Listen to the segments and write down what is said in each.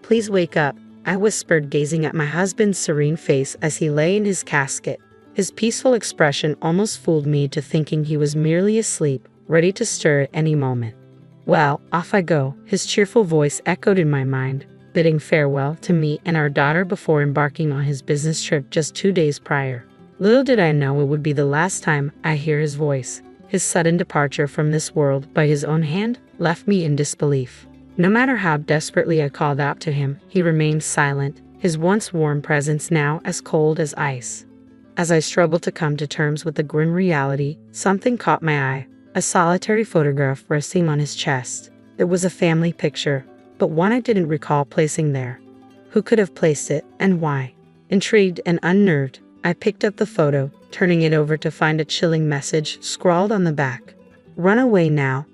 Please wake up, I whispered, gazing at my husband's serene face as he lay in his casket. His peaceful expression almost fooled me into thinking he was merely asleep, ready to stir at any moment. Well, off I go, his cheerful voice echoed in my mind, bidding farewell to me and our daughter before embarking on his business trip just 2 days prior. Little did I know it would be the last time I hear his voice. His sudden departure from this world by his own hand left me in disbelief. No matter how desperately I called out to him, he remained silent, his once warm presence now as cold as ice. As I struggled to come to terms with the grim reality, something caught my eye. A solitary photograph resting on his chest. It was a family picture, but one I didn't recall placing there. Who could have placed it, and why? Intrigued and unnerved, I picked up the photo, turning it over to find a chilling message scrawled on the back. "Run away now."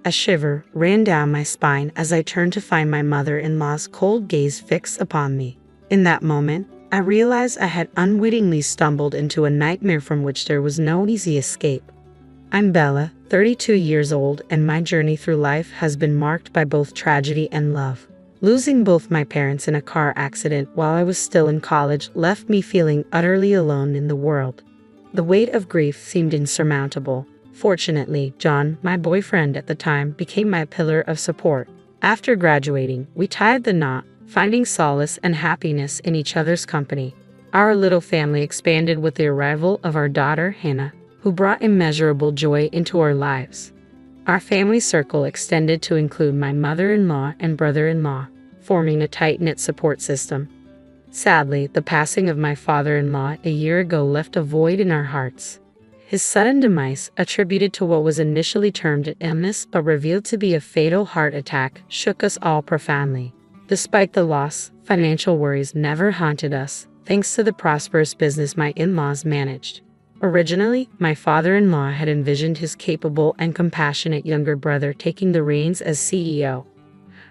A shiver ran down my spine as I turned to find my mother-in-law's cold gaze fixed upon me. In that moment, I realized I had unwittingly stumbled into a nightmare from which there was no easy escape. I'm Bella, 32 years old, and my journey through life has been marked by both tragedy and love. Losing both my parents in a car accident while I was still in college left me feeling utterly alone in the world. The weight of grief seemed insurmountable. Fortunately, John, my boyfriend at the time, became my pillar of support. After graduating, we tied the knot, finding solace and happiness in each other's company. Our little family expanded with the arrival of our daughter, Hannah, who brought immeasurable joy into our lives. Our family circle extended to include my mother-in-law and brother-in-law, forming a tight-knit support system. Sadly, the passing of my father-in-law a year ago left a void in our hearts. His sudden demise, attributed to what was initially termed an illness but revealed to be a fatal heart attack, shook us all profoundly. Despite the loss, financial worries never haunted us, thanks to the prosperous business my in-laws managed. Originally, my father-in-law had envisioned his capable and compassionate younger brother taking the reins as CEO.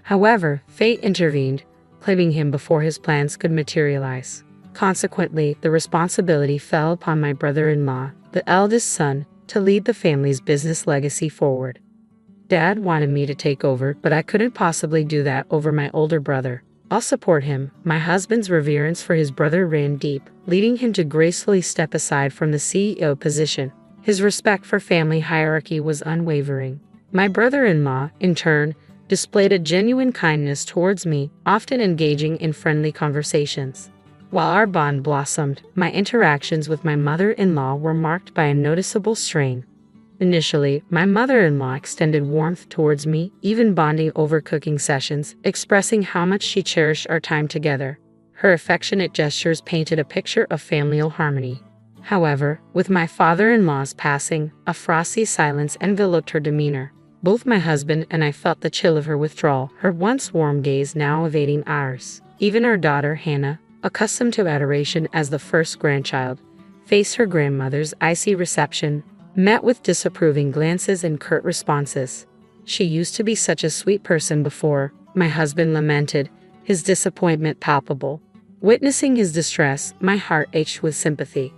However, fate intervened, claiming him before his plans could materialize. Consequently, the responsibility fell upon my brother-in-law, the eldest son, to lead the family's business legacy forward. Dad wanted me to take over, but I couldn't possibly do that over my older brother. I'll support him. My husband's reverence for his brother ran deep, leading him to gracefully step aside from the CEO position. His respect for family hierarchy was unwavering. My brother-in-law, in turn, displayed a genuine kindness towards me, often engaging in friendly conversations. While our bond blossomed, my interactions with my mother-in-law were marked by a noticeable strain. Initially, my mother-in-law extended warmth towards me, even bonding over cooking sessions, expressing how much she cherished our time together. Her affectionate gestures painted a picture of familial harmony. However, with my father-in-law's passing, a frosty silence enveloped her demeanor. Both my husband and I felt the chill of her withdrawal, her once warm gaze now evading ours. Even our daughter, Hannah, accustomed to adoration as the first grandchild, faced her grandmother's icy reception, met with disapproving glances and curt responses. "She used to be such a sweet person before," my husband lamented, his disappointment palpable. Witnessing his distress, my heart ached with sympathy.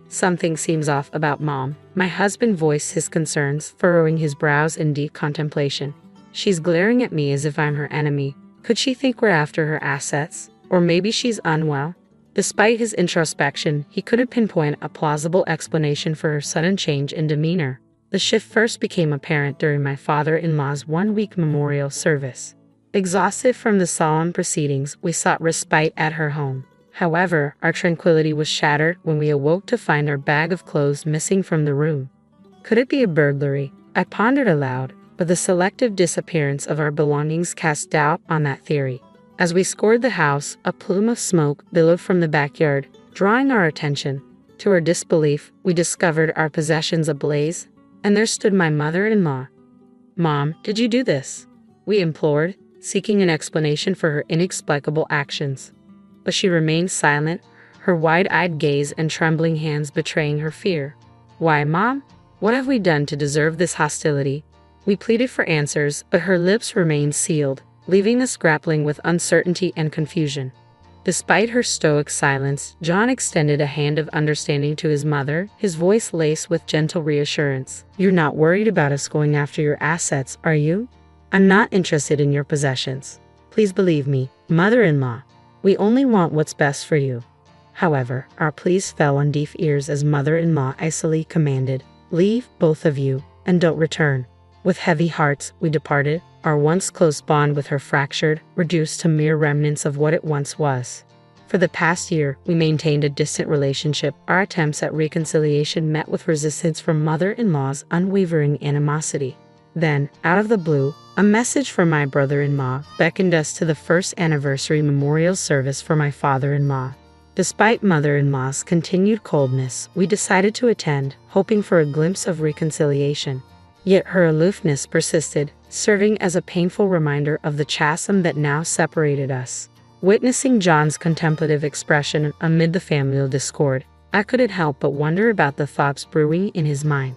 "Something seems off about Mom," my husband voiced his concerns, furrowing his brows in deep contemplation. "She's glaring at me as if I'm her enemy. Could she think we're after her assets? Or maybe she's unwell?" Despite his introspection, he couldn't pinpoint a plausible explanation for her sudden change in demeanor. The shift first became apparent during my father-in-law's one-week memorial service. Exhausted from the solemn proceedings, we sought respite at her home. However, our tranquility was shattered when we awoke to find our bag of clothes missing from the room. Could it be a burglary? I pondered aloud, but the selective disappearance of our belongings cast doubt on that theory. As we scoured the house, a plume of smoke billowed from the backyard, drawing our attention. To our disbelief, we discovered our possessions ablaze, and there stood my mother-in-law. "Mom, did you do this?" we implored, seeking an explanation for her inexplicable actions. But she remained silent, her wide-eyed gaze and trembling hands betraying her fear. "Why, Mom? What have we done to deserve this hostility?" We pleaded for answers, but her lips remained sealed, leaving us grappling with uncertainty and confusion. Despite her stoic silence, John extended a hand of understanding to his mother, his voice laced with gentle reassurance. "You're not worried about us going after your assets, are you? I'm not interested in your possessions. Please believe me, "Mother-in-law, we only want what's best for you." However, our pleas fell on deaf ears as mother-in-law icily commanded, "Leave, both of you, and don't return." With heavy hearts, we departed, our once close bond with her fractured, reduced to mere remnants of what it once was. For the past year, we maintained a distant relationship. Our attempts at reconciliation met with resistance from mother-in-law's unwavering animosity. Then, out of the blue, a message from my brother-in-law beckoned us to the first anniversary memorial service for my father-in-law. Despite mother-in-law's continued coldness, we decided to attend, hoping for a glimpse of reconciliation. Yet her aloofness persisted, serving as a painful reminder of the chasm that now separated us. Witnessing John's contemplative expression amid the familial discord, I couldn't help but wonder about the thoughts brewing in his mind.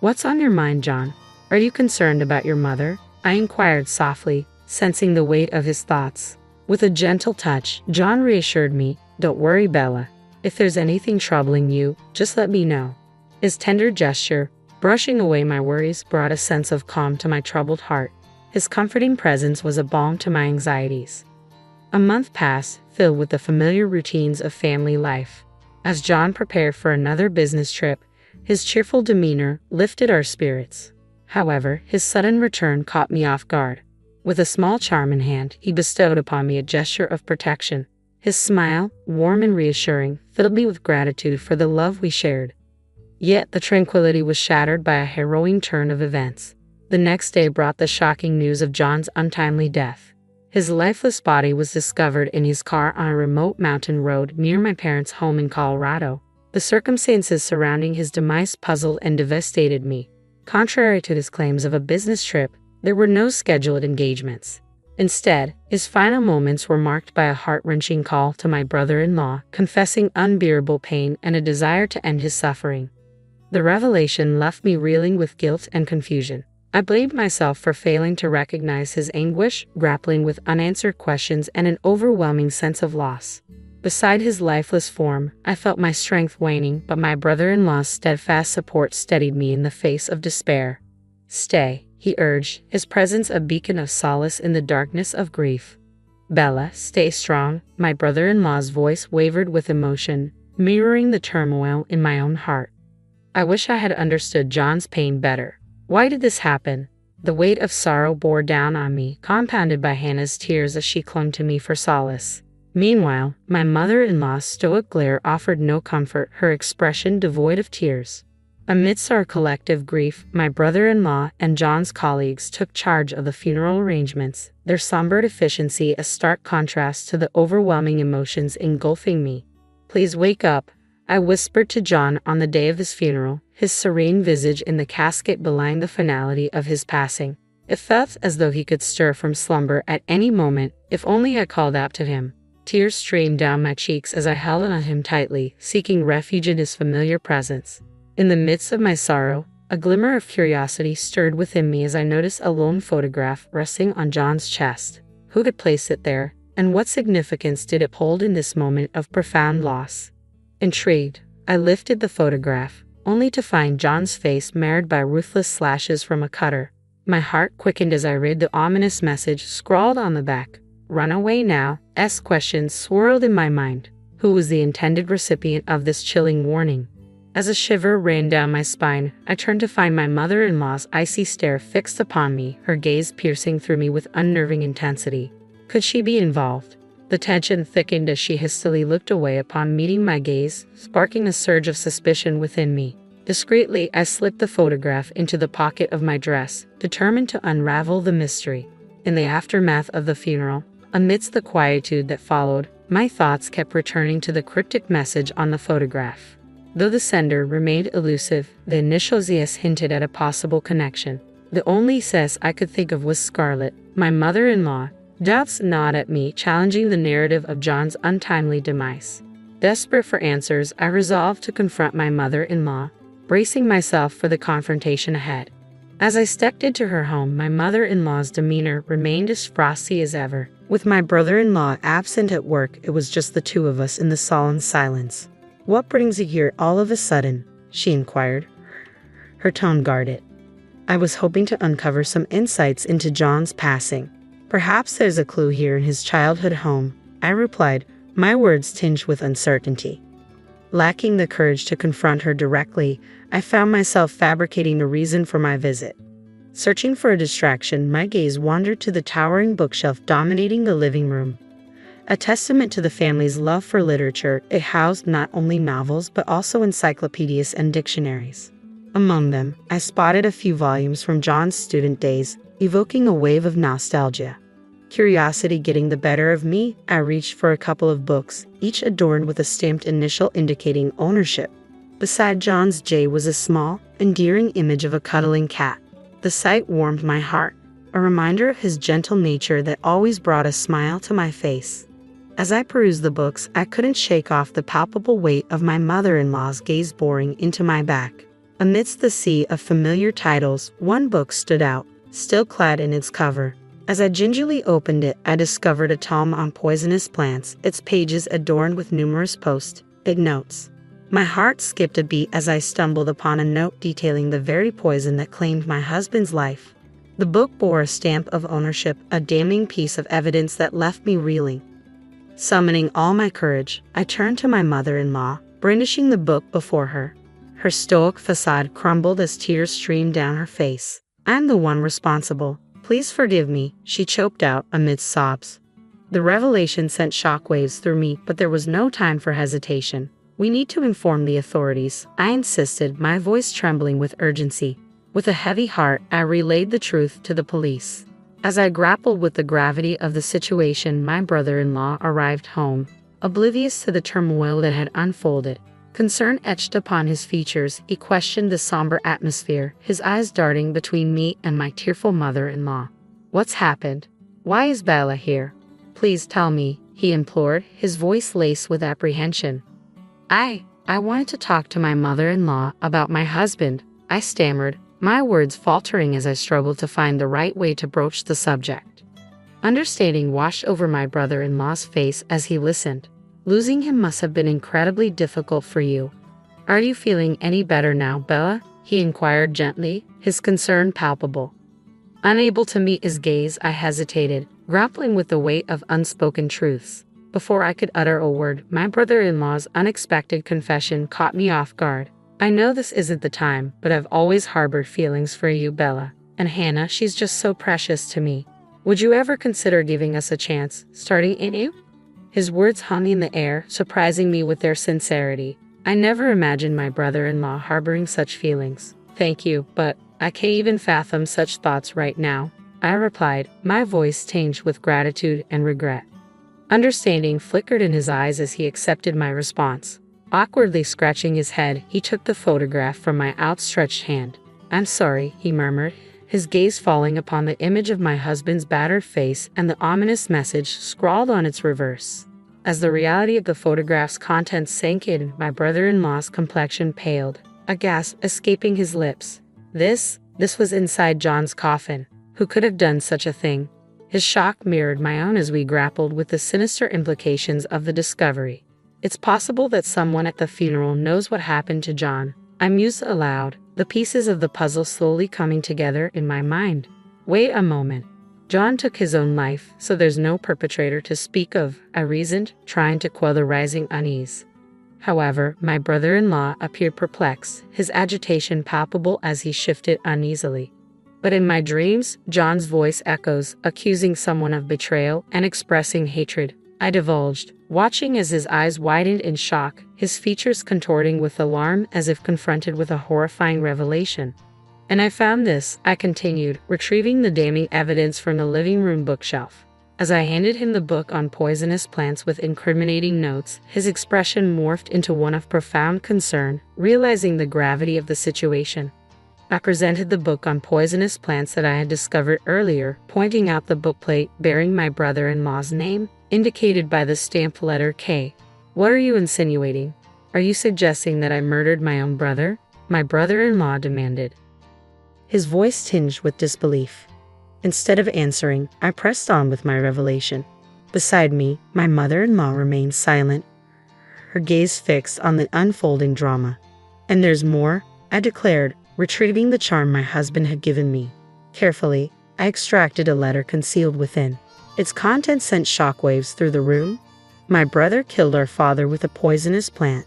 "What's on your mind, John? Are you concerned about your mother?" I inquired softly, sensing the weight of his thoughts. With a gentle touch, John reassured me, "Don't worry, Bella. If there's anything troubling you, just let me know." His tender gesture, brushing away my worries, brought a sense of calm to my troubled heart. His comforting presence was a balm to my anxieties. A month passed, filled with the familiar routines of family life. As John prepared for another business trip, his cheerful demeanor lifted our spirits. However, his sudden return caught me off guard. With a small charm in hand, he bestowed upon me a gesture of protection. His smile, warm and reassuring, filled me with gratitude for the love we shared. Yet the tranquility was shattered by a harrowing turn of events. The next day brought the shocking news of John's untimely death. His lifeless body was discovered in his car on a remote mountain road near my parents' home in Colorado. The circumstances surrounding his demise puzzled and devastated me. Contrary to his claims of a business trip, there were no scheduled engagements. Instead, his final moments were marked by a heart-wrenching call to my brother-in-law, confessing unbearable pain and a desire to end his suffering. The revelation left me reeling with guilt and confusion. I blamed myself for failing to recognize his anguish, grappling with unanswered questions and an overwhelming sense of loss. Beside his lifeless form, I felt my strength waning, but my brother-in-law's steadfast support steadied me in the face of despair. "Stay," he urged, his presence a beacon of solace in the darkness of grief. "Bella, stay strong." My brother-in-law's voice wavered with emotion, mirroring the turmoil in my own heart. I wish I had understood John's pain better. Why did this happen? The weight of sorrow bore down on me, compounded by Hannah's tears as she clung to me for solace. Meanwhile, my mother-in-law's stoic glare offered no comfort, her expression devoid of tears. Amidst our collective grief, my brother-in-law and John's colleagues took charge of the funeral arrangements, their somber efficiency a stark contrast to the overwhelming emotions engulfing me. "Please wake up," I whispered to John on the day of his funeral, his serene visage in the casket belying the finality of his passing. It felt as though he could stir from slumber at any moment, if only I called out to him. Tears streamed down my cheeks as I held on him tightly, seeking refuge in his familiar presence. In the midst of my sorrow, a glimmer of curiosity stirred within me as I noticed a lone photograph resting on John's chest. Who had placed it there, and what significance did it hold in this moment of profound loss? Intrigued, I lifted the photograph, only to find John's face marred by ruthless slashes from a cutter. My heart quickened as I read the ominous message scrawled on the back. "Run away now." Questions swirled in my mind. Who was the intended recipient of this chilling warning? As a shiver ran down my spine, I turned to find my mother-in-law's icy stare fixed upon me, her gaze piercing through me with unnerving intensity. Could she be involved? The tension thickened as she hastily looked away upon meeting my gaze, sparking a surge of suspicion within me. Discreetly, I slipped the photograph into the pocket of my dress, determined to unravel the mystery. In the aftermath of the funeral, amidst the quietude that followed, my thoughts kept returning to the cryptic message on the photograph. Though the sender remained elusive, the initials "S" hinted at a possible connection. The only "S" I could think of was Scarlett, my mother-in-law. Doubts gnawed at me, challenging the narrative of John's untimely demise. Desperate for answers, I resolved to confront my mother-in-law, bracing myself for the confrontation ahead. As I stepped into her home, my mother-in-law's demeanor remained as frosty as ever. With my brother-in-law absent at work, it was just the two of us in the solemn silence. "What brings you here all of a sudden?" she inquired, her tone guarded. "I was hoping to uncover some insights into John's passing." Perhaps there's a clue here in his childhood home, I replied, my words tinged with uncertainty. Lacking the courage to confront her directly, I found myself fabricating a reason for my visit. Searching for a distraction, my gaze wandered to the towering bookshelf dominating the living room. A testament to the family's love for literature, it housed not only novels but also encyclopedias and dictionaries. Among them, I spotted a few volumes from John's student days, evoking a wave of nostalgia. Curiosity getting the better of me, I reached for a couple of books, each adorned with a stamped initial indicating ownership. Beside John's J was a small, endearing image of a cuddling cat. The sight warmed my heart, a reminder of his gentle nature that always brought a smile to my face. As I perused the books, I couldn't shake off the palpable weight of my mother-in-law's gaze boring into my back. Amidst the sea of familiar titles, one book stood out, still clad in its cover. As I gingerly opened it, I discovered a tome on poisonous plants, its pages adorned with numerous post-it notes. My heart skipped a beat as I stumbled upon a note detailing the very poison that claimed my husband's life. The book bore a stamp of ownership, a damning piece of evidence that left me reeling. Summoning all my courage, I turned to my mother-in-law, brandishing the book before her. Her stoic facade crumbled as tears streamed down her face. I'm the one responsible. Please forgive me, she choked out amidst sobs. The revelation sent shockwaves through me, but there was no time for hesitation. We need to inform the authorities, I insisted, my voice trembling with urgency. With a heavy heart, I relayed the truth to the police. As I grappled with the gravity of the situation, my brother-in-law arrived home, oblivious to the turmoil that had unfolded. Concern etched upon his features, he questioned the somber atmosphere, his eyes darting between me and my tearful mother-in-law. What's happened? Why is Bella here? Please tell me, he implored, his voice laced with apprehension. I wanted to talk to my mother-in-law about my husband, I stammered, my words faltering as I struggled to find the right way to broach the subject. Understanding washed over my brother-in-law's face as he listened. Losing him must have been incredibly difficult for you. Are you feeling any better now, Bella? He inquired gently, his concern palpable. Unable to meet his gaze, I hesitated, grappling with the weight of unspoken truths. Before I could utter a word, my brother-in-law's unexpected confession caught me off guard. I know this isn't the time, but I've always harbored feelings for you, Bella. And Hannah, she's just so precious to me. Would you ever consider giving us a chance, starting anew? His words hung in the air, surprising me with their sincerity. I never imagined my brother-in-law harboring such feelings. Thank you, but I can't even fathom such thoughts right now, I replied, my voice tinged with gratitude and regret. Understanding flickered in his eyes as he accepted my response. Awkwardly scratching his head, he took the photograph from my outstretched hand. I'm sorry, he murmured, his gaze falling upon the image of my husband's battered face and the ominous message scrawled on its reverse. As the reality of the photograph's contents sank in, my brother-in-law's complexion paled, a gasp escaping his lips. This was inside John's coffin. Who could have done such a thing? His shock mirrored my own as we grappled with the sinister implications of the discovery. It's possible that someone at the funeral knows what happened to John, I mused aloud, the pieces of the puzzle slowly coming together in my mind. Wait a moment. John took his own life, so there's no perpetrator to speak of, I reasoned, trying to quell the rising unease. However, my brother-in-law appeared perplexed, his agitation palpable as he shifted uneasily. But in my dreams, John's voice echoes, accusing someone of betrayal and expressing hatred. I divulged, watching as his eyes widened in shock, his features contorting with alarm as if confronted with a horrifying revelation. And I found this, I continued, retrieving the damning evidence from the living room bookshelf. As I handed him the book on poisonous plants with incriminating notes, his expression morphed into one of profound concern, realizing the gravity of the situation. I presented the book on poisonous plants that I had discovered earlier, pointing out the bookplate bearing my brother-in-law's name, indicated by the stamped letter K. What are you insinuating? Are you suggesting that I murdered my own brother? My brother-in-law demanded, his voice tinged with disbelief. Instead of answering, I pressed on with my revelation. Beside me, my mother-in-law remained silent, her gaze fixed on the unfolding drama. And there's more, I declared, retrieving the charm my husband had given me. Carefully, I extracted a letter concealed within. Its contents sent shockwaves through the room. My brother killed our father with a poisonous plant.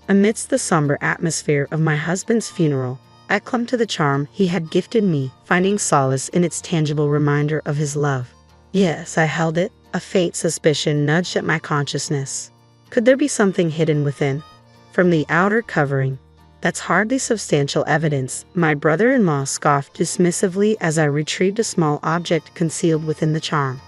Amidst the somber atmosphere of my husband's funeral, I clung to the charm he had gifted me, finding solace in its tangible reminder of his love. Yes, I held it. A faint suspicion nudged at my consciousness. Could there be something hidden within? From the outer covering. That's hardly substantial evidence, my brother-in-law scoffed dismissively as I retrieved a small object concealed within the charm.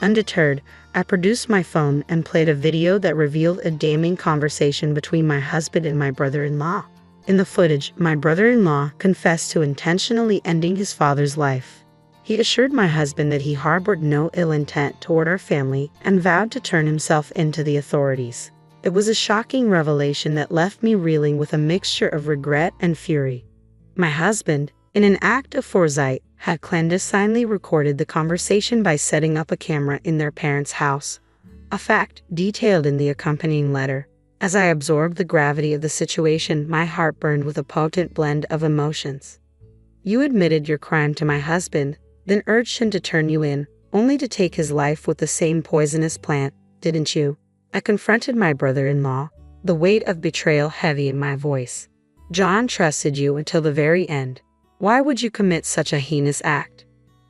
Undeterred, I produced my phone and played a video that revealed a damning conversation between my husband and my brother-in-law. In the footage, my brother-in-law confessed to intentionally ending his father's life. He assured my husband that he harbored no ill intent toward our family and vowed to turn himself in to the authorities. It was a shocking revelation that left me reeling with a mixture of regret and fury. My husband, in an act of foresight, had clandestinely recorded the conversation by setting up a camera in their parents' house, a fact detailed in the accompanying letter. As I absorbed the gravity of the situation, my heart burned with a potent blend of emotions. You admitted your crime to my husband, then urged him to turn you in, only to take his life with the same poisonous plant, didn't you? I confronted my brother-in-law, the weight of betrayal heavy in my voice. John trusted you until the very end. Why would you commit such a heinous act?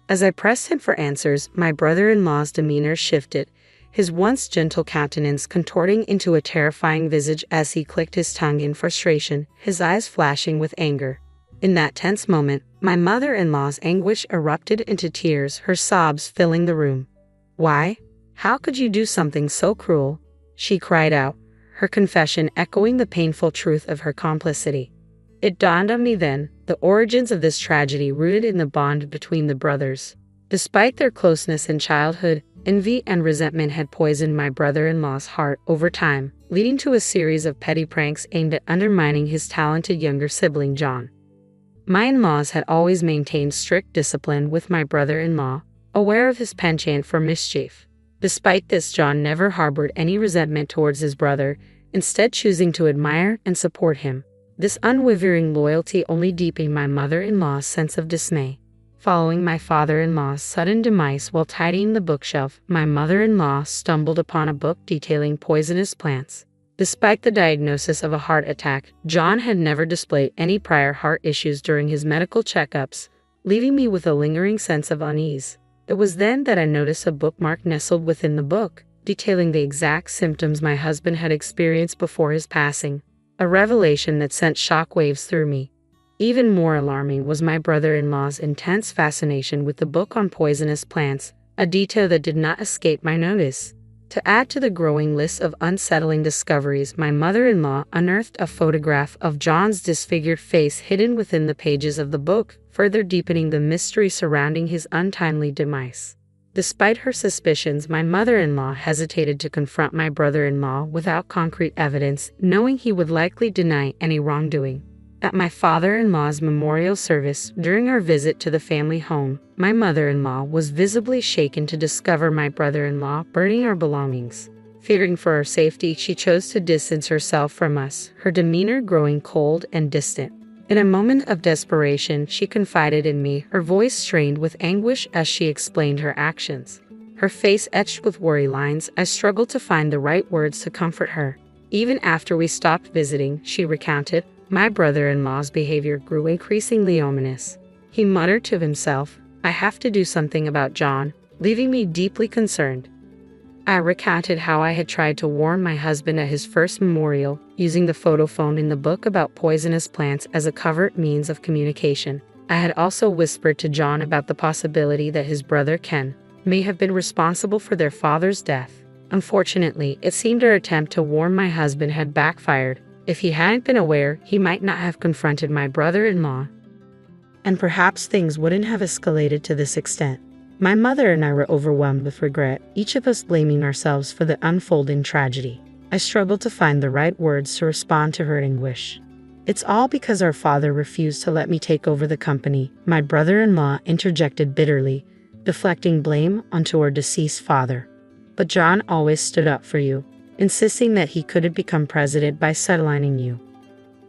As I pressed him for answers, my brother-in-law's demeanor shifted, his once gentle countenance contorting into a terrifying visage as he clicked his tongue in frustration, his eyes flashing with anger. In that tense moment, my mother-in-law's anguish erupted into tears, her sobs filling the room. Why? How could you do something so cruel? She cried out, her confession echoing the painful truth of her complicity. It dawned on me then, the origins of this tragedy rooted in the bond between the brothers. Despite their closeness in childhood, envy and resentment had poisoned my brother-in-law's heart over time, leading to a series of petty pranks aimed at undermining his talented younger sibling John. My in-laws had always maintained strict discipline with my brother-in-law, aware of his penchant for mischief. Despite this, John never harbored any resentment towards his brother, instead choosing to admire and support him. This unwavering loyalty only deepened my mother-in-law's sense of dismay. Following my father-in-law's sudden demise while tidying the bookshelf, my mother-in-law stumbled upon a book detailing poisonous plants. Despite the diagnosis of a heart attack, John had never displayed any prior heart issues during his medical checkups, leaving me with a lingering sense of unease. It was then that I noticed a bookmark nestled within the book, detailing the exact symptoms my husband had experienced before his passing, a revelation that sent shockwaves through me. Even more alarming was my brother-in-law's intense fascination with the book on poisonous plants, a detail that did not escape my notice. To add to the growing list of unsettling discoveries, my mother-in-law unearthed a photograph of John's disfigured face hidden within the pages of the book, further deepening the mystery surrounding his untimely demise. Despite her suspicions, my mother-in-law hesitated to confront my brother-in-law without concrete evidence, knowing he would likely deny any wrongdoing. At my father-in-law's memorial service, during our visit to the family home, my mother-in-law was visibly shaken to discover my brother-in-law burning our belongings. Fearing for our safety, she chose to distance herself from us, her demeanor growing cold and distant. In a moment of desperation, she confided in me, her voice strained with anguish as she explained her actions. Her face etched with worry lines, I struggled to find the right words to comfort her. Even after we stopped visiting, she recounted, my brother-in-law's behavior grew increasingly ominous. He muttered to himself, I have to do something about John, leaving me deeply concerned. I recounted how I had tried to warn my husband at his first memorial, using the photo phone in the book about poisonous plants as a covert means of communication. I had also whispered to John about the possibility that his brother Ken may have been responsible for their father's death. Unfortunately, it seemed our attempt to warn my husband had backfired. If he hadn't been aware, he might not have confronted my brother-in-law. And perhaps things wouldn't have escalated to this extent. My mother and I were overwhelmed with regret, each of us blaming ourselves for the unfolding tragedy. I struggled to find the right words to respond to her anguish. It's all because our father refused to let me take over the company, my brother-in-law interjected bitterly, deflecting blame onto our deceased father. But John always stood up for you, insisting that he couldn't become president by sidelining you.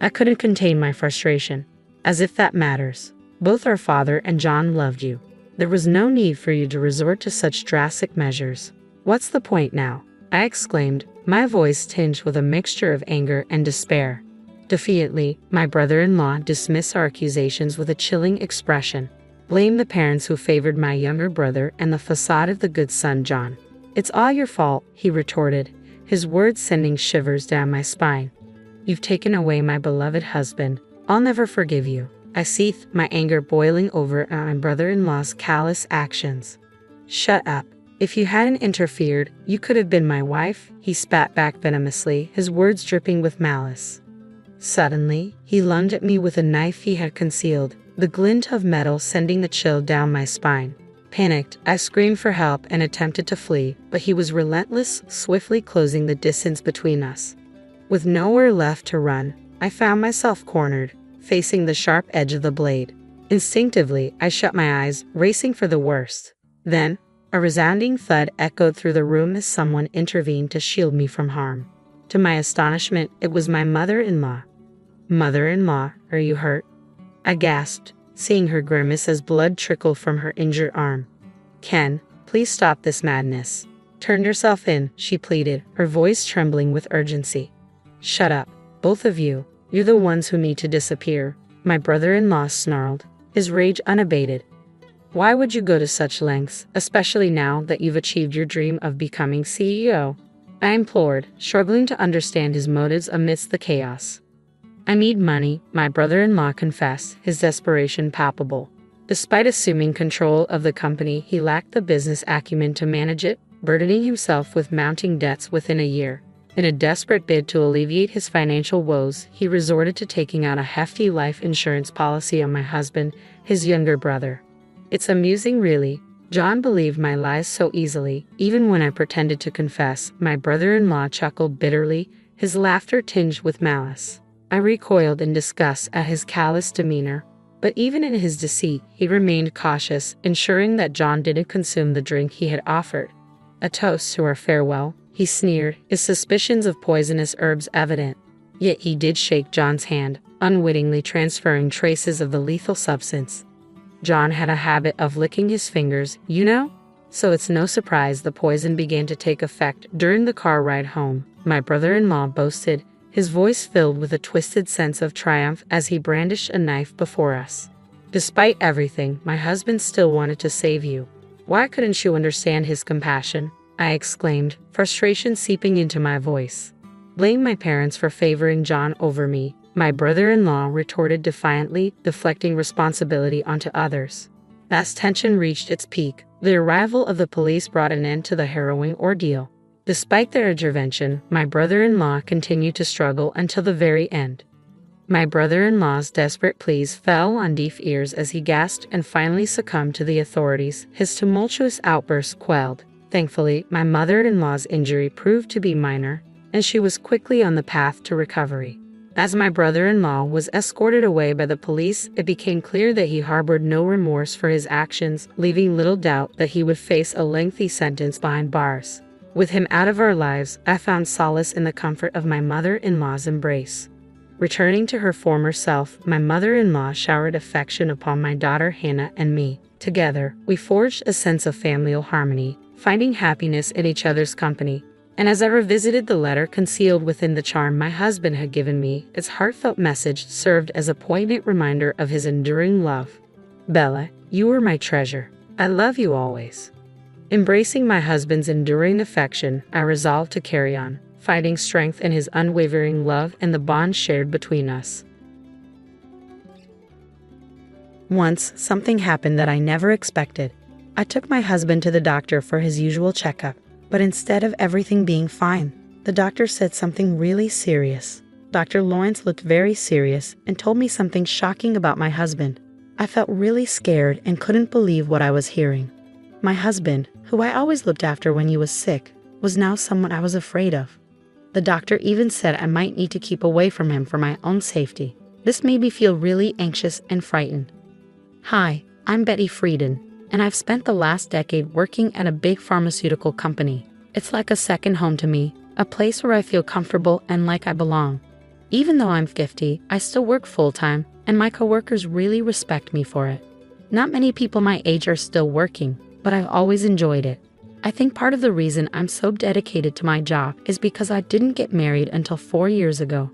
I couldn't contain my frustration. As if that matters. Both our father and John loved you. There was no need for you to resort to such drastic measures. What's the point now? I exclaimed, my voice tinged with a mixture of anger and despair. Defiantly, my brother-in-law dismissed our accusations with a chilling expression. Blame the parents who favored my younger brother and the facade of the good son John. It's all your fault, he retorted, his words sending shivers down my spine. You've taken away my beloved husband. I'll never forgive you. I seethed, my anger boiling over at my brother-in-law's callous actions. Shut up. If you hadn't interfered, you could have been my wife, he spat back venomously, his words dripping with malice. Suddenly, he lunged at me with a knife he had concealed, the glint of metal sending the chill down my spine. Panicked, I screamed for help and attempted to flee, but he was relentless, swiftly closing the distance between us. With nowhere left to run, I found myself cornered, facing the sharp edge of the blade. Instinctively, I shut my eyes, racing for the worst. Then, a resounding thud echoed through the room as someone intervened to shield me from harm. To my astonishment, it was my mother-in-law. Mother-in-law, are you hurt? I gasped, seeing her grimace as blood trickled from her injured arm. Ken, please stop this madness. Turn yourself in, she pleaded, her voice trembling with urgency. Shut up, both of you. You're the ones who need to disappear, my brother-in-law snarled, his rage unabated. Why would you go to such lengths, especially now that you've achieved your dream of becoming CEO? I implored, struggling to understand his motives amidst the chaos. I need money, my brother-in-law confessed, his desperation palpable. Despite assuming control of the company, he lacked the business acumen to manage it, burdening himself with mounting debts within a year. In a desperate bid to alleviate his financial woes, he resorted to taking out a hefty life insurance policy on my husband, his younger brother. It's amusing, really. John believed my lies so easily, even when I pretended to confess, my brother-in-law chuckled bitterly, his laughter tinged with malice. I recoiled in disgust at his callous demeanor, but even in his deceit, he remained cautious, ensuring that John didn't consume the drink he had offered. A toast to our farewell, he sneered, his suspicions of poisonous herbs evident. Yet he did shake John's hand, unwittingly transferring traces of the lethal substance. John had a habit of licking his fingers, you know? So it's no surprise the poison began to take effect during the car ride home, my brother-in-law boasted, his voice filled with a twisted sense of triumph as he brandished a knife before us. Despite everything, my husband still wanted to save you. Why couldn't you understand his compassion? I exclaimed, frustration seeping into my voice. Blame my parents for favoring John over me, my brother-in-law retorted defiantly, deflecting responsibility onto others. As tension reached its peak, the arrival of the police brought an end to the harrowing ordeal. Despite their intervention, my brother-in-law continued to struggle until the very end. My brother-in-law's desperate pleas fell on deaf ears as he gasped and finally succumbed to the authorities, his tumultuous outbursts quelled. Thankfully, my mother-in-law's injury proved to be minor, and she was quickly on the path to recovery. As my brother-in-law was escorted away by the police, it became clear that he harbored no remorse for his actions, leaving little doubt that he would face a lengthy sentence behind bars. With him out of our lives, I found solace in the comfort of my mother-in-law's embrace. Returning to her former self, my mother-in-law showered affection upon my daughter Hannah and me. Together, we forged a sense of familial harmony, finding happiness in each other's company. And as I revisited the letter concealed within the charm my husband had given me, its heartfelt message served as a poignant reminder of his enduring love. Bella, you were my treasure. I love you always. Embracing my husband's enduring affection, I resolved to carry on, finding strength in his unwavering love and the bond shared between us. Once, something happened that I never expected. I took my husband to the doctor for his usual checkup. But instead of everything being fine, the doctor said something really serious. Dr. Lawrence looked very serious and told me something shocking about my husband. I felt really scared and couldn't believe what I was hearing. My husband, who I always looked after when he was sick, was now someone I was afraid of. The doctor even said I might need to keep away from him for my own safety. This made me feel really anxious and frightened. Hi, I'm Betty Frieden, and I've spent the last decade working at a big pharmaceutical company. It's like a second home to me, a place where I feel comfortable and like I belong. Even though I'm 50, I still work full-time, and my coworkers really respect me for it. Not many people my age are still working, but I've always enjoyed it. I think part of the reason I'm so dedicated to my job is because I didn't get married until 4 years ago.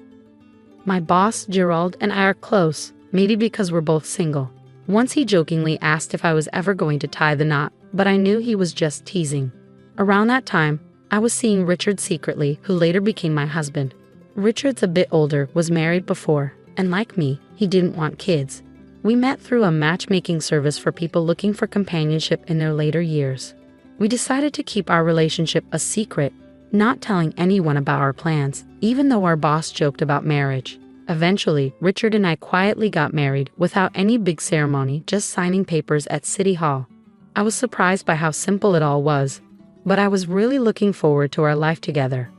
My boss, Gerald, and I are close, maybe because we're both single. Once he jokingly asked if I was ever going to tie the knot, but I knew he was just teasing. Around that time, I was seeing Richard secretly, who later became my husband. Richard's a bit older, was married before, and like me, he didn't want kids. We met through a matchmaking service for people looking for companionship in their later years. We decided to keep our relationship a secret, not telling anyone about our plans, even though our boss joked about marriage. Eventually, Richard and I quietly got married without any big ceremony, just signing papers at City Hall. I was surprised by how simple it all was, but I was really looking forward to our life together.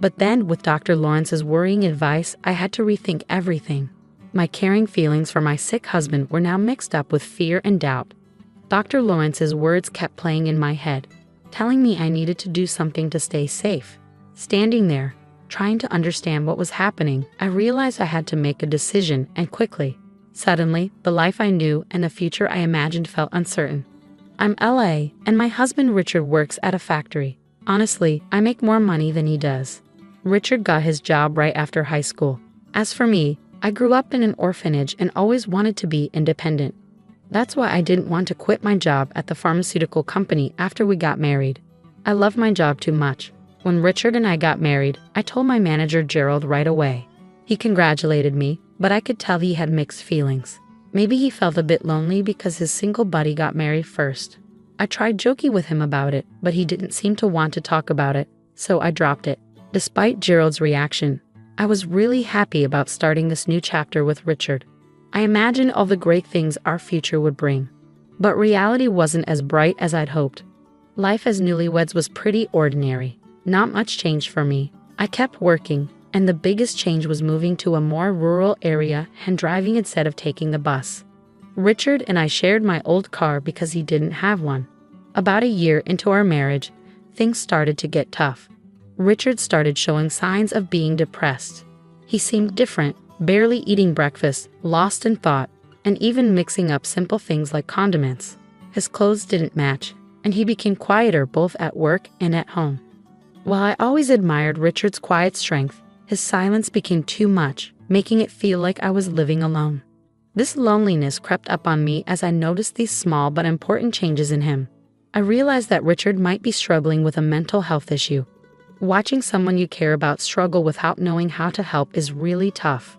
But then, with Dr. Lawrence's worrying advice, I had to rethink everything. My caring feelings for my sick husband were now mixed up with fear and doubt. Dr. Lawrence's words kept playing in my head, telling me I needed to do something to stay safe. Standing there, trying to understand what was happening, I realized I had to make a decision, and quickly. Suddenly, the life I knew and the future I imagined felt uncertain. I'm LA, and my husband Richard works at a factory. Honestly, I make more money than he does. Richard got his job right after high school. As for me, I grew up in an orphanage and always wanted to be independent. That's why I didn't want to quit my job at the pharmaceutical company after we got married. I loved my job too much. When Richard and I got married, I told my manager Gerald right away. He congratulated me, but I could tell he had mixed feelings. Maybe he felt a bit lonely because his single buddy got married first. I tried joking with him about it, but he didn't seem to want to talk about it, so I dropped it. Despite Gerald's reaction, I was really happy about starting this new chapter with Richard. I imagined all the great things our future would bring. But reality wasn't as bright as I'd hoped. Life as newlyweds was pretty ordinary. Not much changed for me. I kept working, and the biggest change was moving to a more rural area and driving instead of taking the bus. Richard and I shared my old car because he didn't have one. About a year into our marriage, things started to get tough. Richard started showing signs of being depressed. He seemed different, barely eating breakfast, lost in thought, and even mixing up simple things like condiments. His clothes didn't match, and he became quieter both at work and at home. While I always admired Richard's quiet strength, his silence became too much, making it feel like I was living alone. This loneliness crept up on me as I noticed these small but important changes in him. I realized that Richard might be struggling with a mental health issue. Watching someone you care about struggle without knowing how to help is really tough.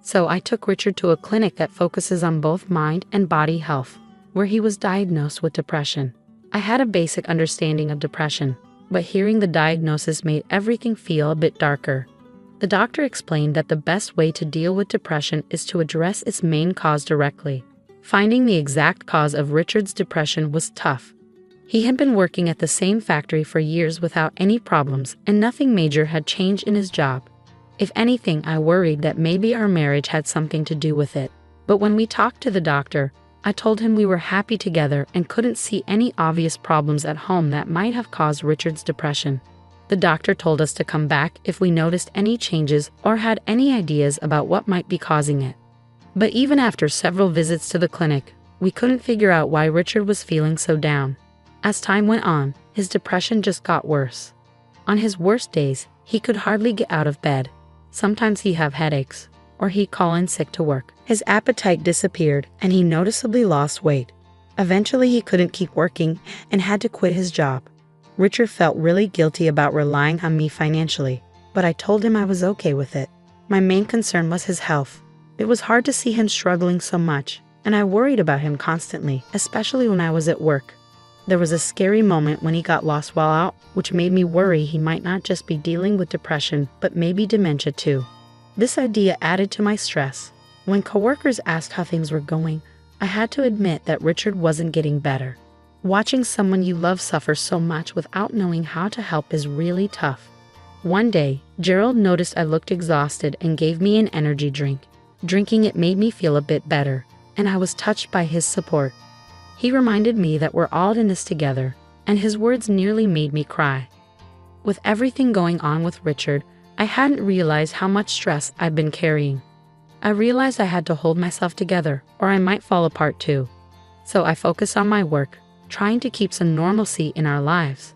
So I took Richard to a clinic that focuses on both mind and body health, where he was diagnosed with depression. I had a basic understanding of depression, but hearing the diagnosis made everything feel a bit darker. The doctor explained that the best way to deal with depression is to address its main cause directly. Finding the exact cause of Richard's depression was tough. He had been working at the same factory for years without any problems, and nothing major had changed in his job. If anything, I worried that maybe our marriage had something to do with it. But when we talked to the doctor, I told him we were happy together and couldn't see any obvious problems at home that might have caused Richard's depression. The doctor told us to come back if we noticed any changes or had any ideas about what might be causing it. But even after several visits to the clinic, we couldn't figure out why Richard was feeling so down. As time went on, his depression just got worse. On his worst days, he could hardly get out of bed. Sometimes he'd have headaches, or he'd call in sick to work. His appetite disappeared, and he noticeably lost weight. Eventually, he couldn't keep working and had to quit his job. Richard felt really guilty about relying on me financially, but I told him I was okay with it. My main concern was his health. It was hard to see him struggling so much, and I worried about him constantly, especially when I was at work. There was a scary moment when he got lost while out, which made me worry he might not just be dealing with depression, but maybe dementia too. This idea added to my stress. When coworkers asked how things were going, I had to admit that Richard wasn't getting better. Watching someone you love suffer so much without knowing how to help is really tough. One day, Gerald noticed I looked exhausted and gave me an energy drink. Drinking it made me feel a bit better, and I was touched by his support. He reminded me that we're all in this together, and his words nearly made me cry. With everything going on with Richard, I hadn't realized how much stress I'd been carrying. I realized I had to hold myself together, or I might fall apart too. So I focused on my work, trying to keep some normalcy in our lives.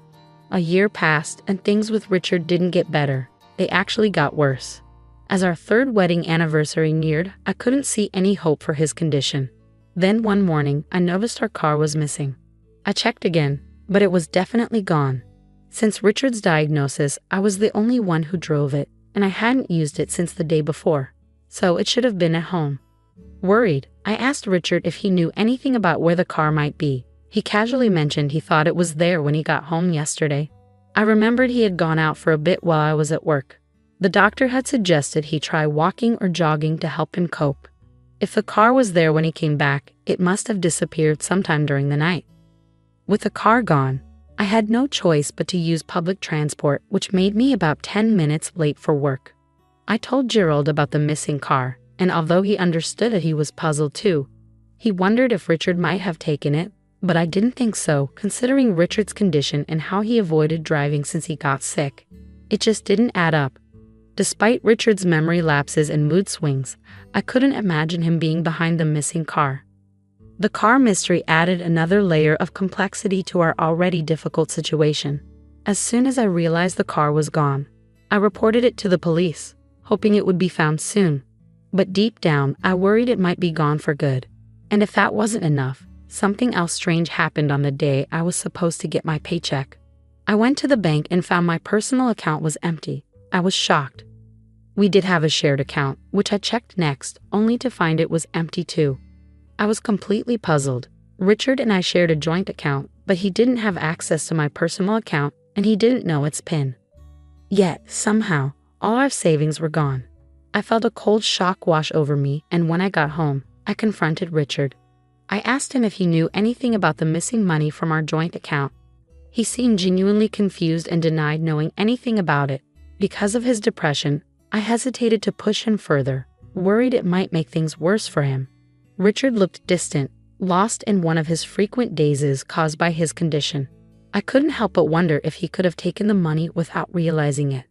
A year passed and things with Richard didn't get better. They actually got worse. As our third wedding anniversary neared, I couldn't see any hope for his condition. Then one morning, I noticed our car was missing. I checked again, but it was definitely gone. Since Richard's diagnosis, I was the only one who drove it, and I hadn't used it since the day before, so it should have been at home. Worried, I asked Richard if he knew anything about where the car might be. He casually mentioned he thought it was there when he got home yesterday. I remembered he had gone out for a bit while I was at work. The doctor had suggested he try walking or jogging to help him cope. If the car was there when he came back, it must have disappeared sometime during the night. With the car gone, I had no choice but to use public transport, which made me about 10 minutes late for work. I told Gerald about the missing car, and although he understood it, he was puzzled too. He wondered if Richard might have taken it, but I didn't think so, considering Richard's condition and how he avoided driving since he got sick. It just didn't add up. Despite Richard's memory lapses and mood swings, I couldn't imagine him being behind the missing car. The car mystery added another layer of complexity to our already difficult situation. As soon as I realized the car was gone, I reported it to the police, hoping it would be found soon. But deep down, I worried it might be gone for good. And if that wasn't enough, something else strange happened on the day I was supposed to get my paycheck. I went to the bank and found my personal account was empty. I was shocked. We did have a shared account, which I checked next, only to find it was empty too. I was completely puzzled. Richard and I shared a joint account, but he didn't have access to my personal account and he didn't know its PIN. Yet, somehow, all our savings were gone. I felt a cold shock wash over me, and when I got home, I confronted Richard. I asked him if he knew anything about the missing money from our joint account. He seemed genuinely confused and denied knowing anything about it. Because of his depression, I hesitated to push him further, worried it might make things worse for him. Richard looked distant, lost in one of his frequent dazes caused by his condition. I couldn't help but wonder if he could have taken the money without realizing it.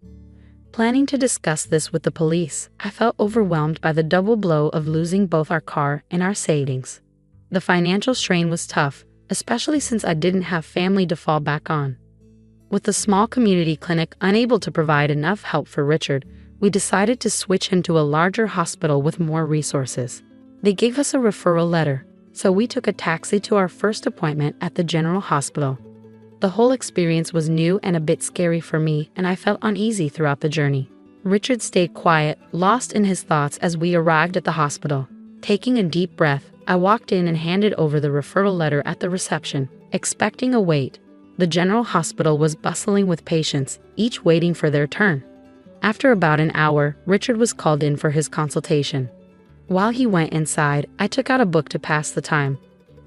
Planning to discuss this with the police, I felt overwhelmed by the double blow of losing both our car and our savings. The financial strain was tough, especially since I didn't have family to fall back on. With the small community clinic unable to provide enough help for Richard, we decided to switch him to a larger hospital with more resources. They gave us a referral letter, so we took a taxi to our first appointment at the general hospital. The whole experience was new and a bit scary for me, and I felt uneasy throughout the journey. Richard stayed quiet, lost in his thoughts as we arrived at the hospital. Taking a deep breath, I walked in and handed over the referral letter at the reception, expecting a wait. The general hospital was bustling with patients, each waiting for their turn. After about an hour, Richard was called in for his consultation. While he went inside, I took out a book to pass the time.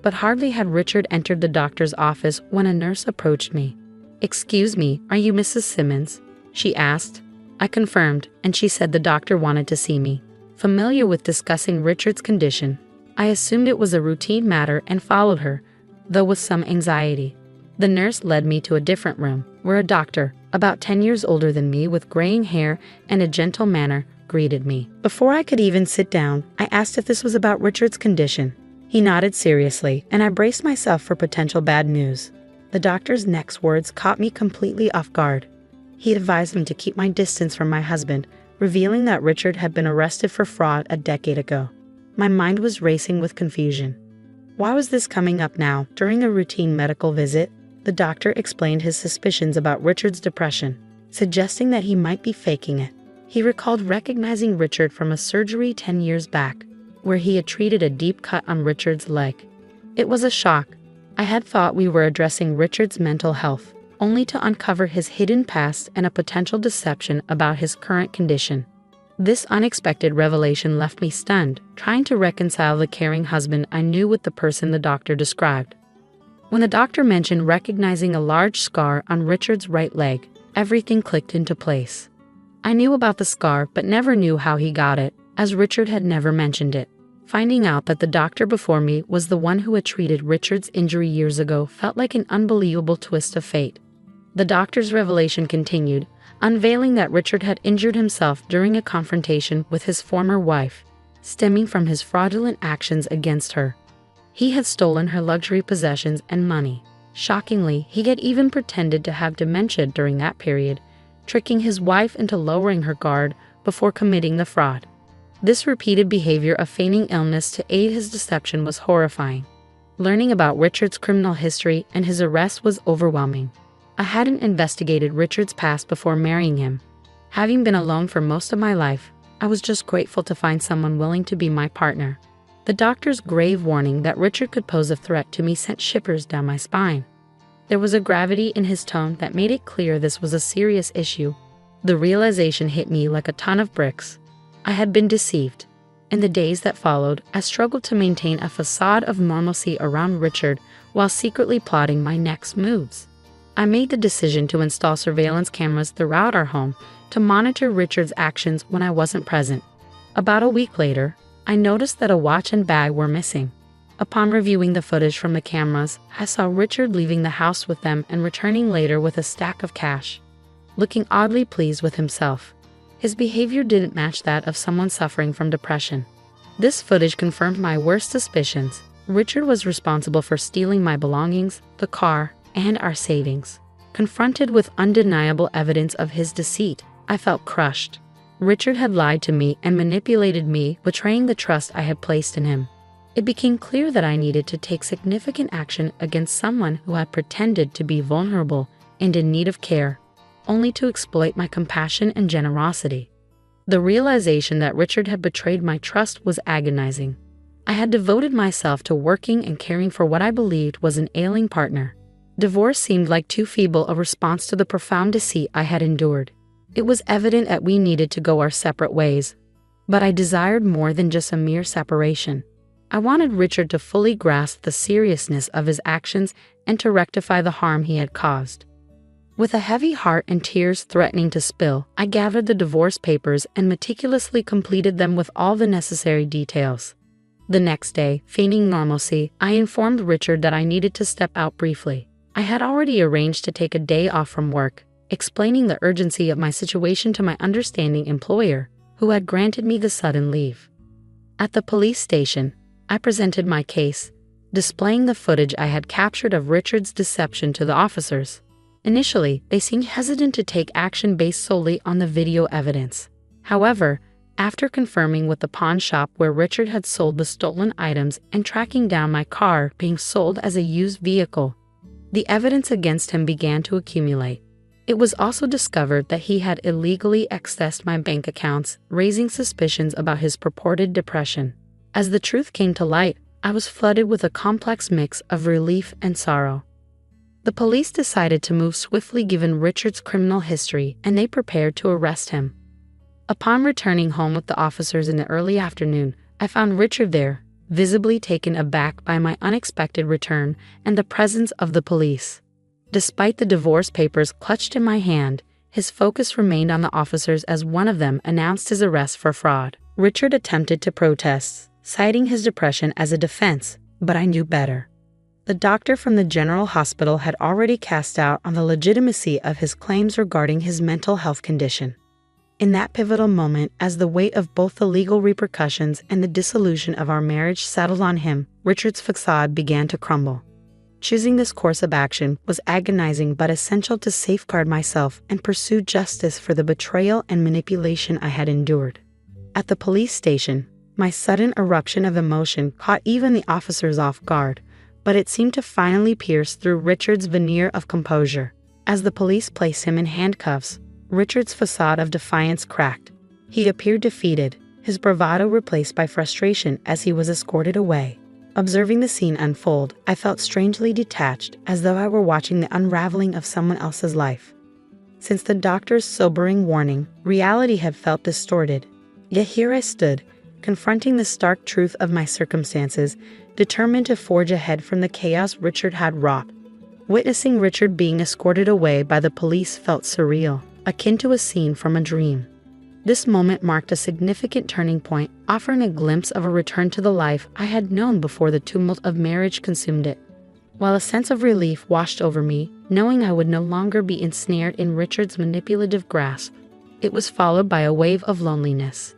But hardly had Richard entered the doctor's office when a nurse approached me. "Excuse me, are you Mrs. Simmons?" she asked. I confirmed, and she said the doctor wanted to see me. Familiar with discussing Richard's condition, I assumed it was a routine matter and followed her, though with some anxiety. The nurse led me to a different room, where a doctor, about 10 years older than me with graying hair and a gentle manner, greeted me. Before I could even sit down, I asked if this was about Richard's condition. He nodded seriously, and I braced myself for potential bad news. The doctor's next words caught me completely off guard. He advised me to keep my distance from my husband, revealing that Richard had been arrested for fraud a decade ago. My mind was racing with confusion. Why was this coming up now, during a routine medical visit? The doctor explained his suspicions about Richard's depression, suggesting that he might be faking it. He recalled recognizing Richard from a surgery 10 years back, where he had treated a deep cut on Richard's leg. It was a shock. I had thought we were addressing Richard's mental health, only to uncover his hidden past and a potential deception about his current condition. This unexpected revelation left me stunned, trying to reconcile the caring husband I knew with the person the doctor described. When the doctor mentioned recognizing a large scar on Richard's right leg, everything clicked into place. I knew about the scar but never knew how he got it, as Richard had never mentioned it. Finding out that the doctor before me was the one who had treated Richard's injury years ago felt like an unbelievable twist of fate. The doctor's revelation continued, unveiling that Richard had injured himself during a confrontation with his former wife, stemming from his fraudulent actions against her. He had stolen her luxury possessions and money. Shockingly, he had even pretended to have dementia during that period, tricking his wife into lowering her guard before committing the fraud. This repeated behavior of feigning illness to aid his deception was horrifying. Learning about Richard's criminal history and his arrest was overwhelming. I hadn't investigated Richard's past before marrying him. Having been alone for most of my life, I was just grateful to find someone willing to be my partner. The doctor's grave warning that Richard could pose a threat to me sent shivers down my spine. There was a gravity in his tone that made it clear this was a serious issue. The realization hit me like a ton of bricks. I had been deceived. In the days that followed, I struggled to maintain a facade of normalcy around Richard while secretly plotting my next moves. I made the decision to install surveillance cameras throughout our home to monitor Richard's actions when I wasn't present. About a week later, I noticed that a watch and bag were missing. Upon reviewing the footage from the cameras, I saw Richard leaving the house with them and returning later with a stack of cash, looking oddly pleased with himself. His behavior didn't match that of someone suffering from depression. This footage confirmed my worst suspicions. Richard was responsible for stealing my belongings, the car, and our savings. Confronted with undeniable evidence of his deceit, I felt crushed. Richard had lied to me and manipulated me, betraying the trust I had placed in him. It became clear that I needed to take significant action against someone who had pretended to be vulnerable and in need of care, only to exploit my compassion and generosity. The realization that Richard had betrayed my trust was agonizing. I had devoted myself to working and caring for what I believed was an ailing partner. Divorce seemed like too feeble a response to the profound deceit I had endured. It was evident that we needed to go our separate ways. But I desired more than just a mere separation. I wanted Richard to fully grasp the seriousness of his actions and to rectify the harm he had caused. With a heavy heart and tears threatening to spill, I gathered the divorce papers and meticulously completed them with all the necessary details. The next day, feigning normalcy, I informed Richard that I needed to step out briefly. I had already arranged to take a day off from work, explaining the urgency of my situation to my understanding employer, who had granted me the sudden leave. At the police station, I presented my case, displaying the footage I had captured of Richard's deception to the officers. Initially, they seemed hesitant to take action based solely on the video evidence. However, after confirming with the pawn shop where Richard had sold the stolen items and tracking down my car being sold as a used vehicle, the evidence against him began to accumulate. It was also discovered that he had illegally accessed my bank accounts, raising suspicions about his purported depression. As the truth came to light, I was flooded with a complex mix of relief and sorrow. The police decided to move swiftly given Richard's criminal history, and they prepared to arrest him. Upon returning home with the officers in the early afternoon, I found Richard there, visibly taken aback by my unexpected return and the presence of the police. Despite the divorce papers clutched in my hand, his focus remained on the officers as one of them announced his arrest for fraud. Richard attempted to protest, citing his depression as a defense, but I knew better. The doctor from the general hospital had already cast doubt on the legitimacy of his claims regarding his mental health condition. In that pivotal moment, as the weight of both the legal repercussions and the dissolution of our marriage settled on him, Richard's facade began to crumble. Choosing this course of action was agonizing but essential to safeguard myself and pursue justice for the betrayal and manipulation I had endured. At the police station, my sudden eruption of emotion caught even the officers off guard, but it seemed to finally pierce through Richard's veneer of composure. As the police placed him in handcuffs, Richard's facade of defiance cracked. He appeared defeated, his bravado replaced by frustration as he was escorted away. Observing the scene unfold, I felt strangely detached, as though I were watching the unraveling of someone else's life. Since the doctor's sobering warning, reality had felt distorted. Yet here I stood, confronting the stark truth of my circumstances, determined to forge ahead from the chaos Richard had wrought. Witnessing Richard being escorted away by the police felt surreal, akin to a scene from a dream. This moment marked a significant turning point, offering a glimpse of a return to the life I had known before the tumult of marriage consumed it. While a sense of relief washed over me, knowing I would no longer be ensnared in Richard's manipulative grasp, it was followed by a wave of loneliness.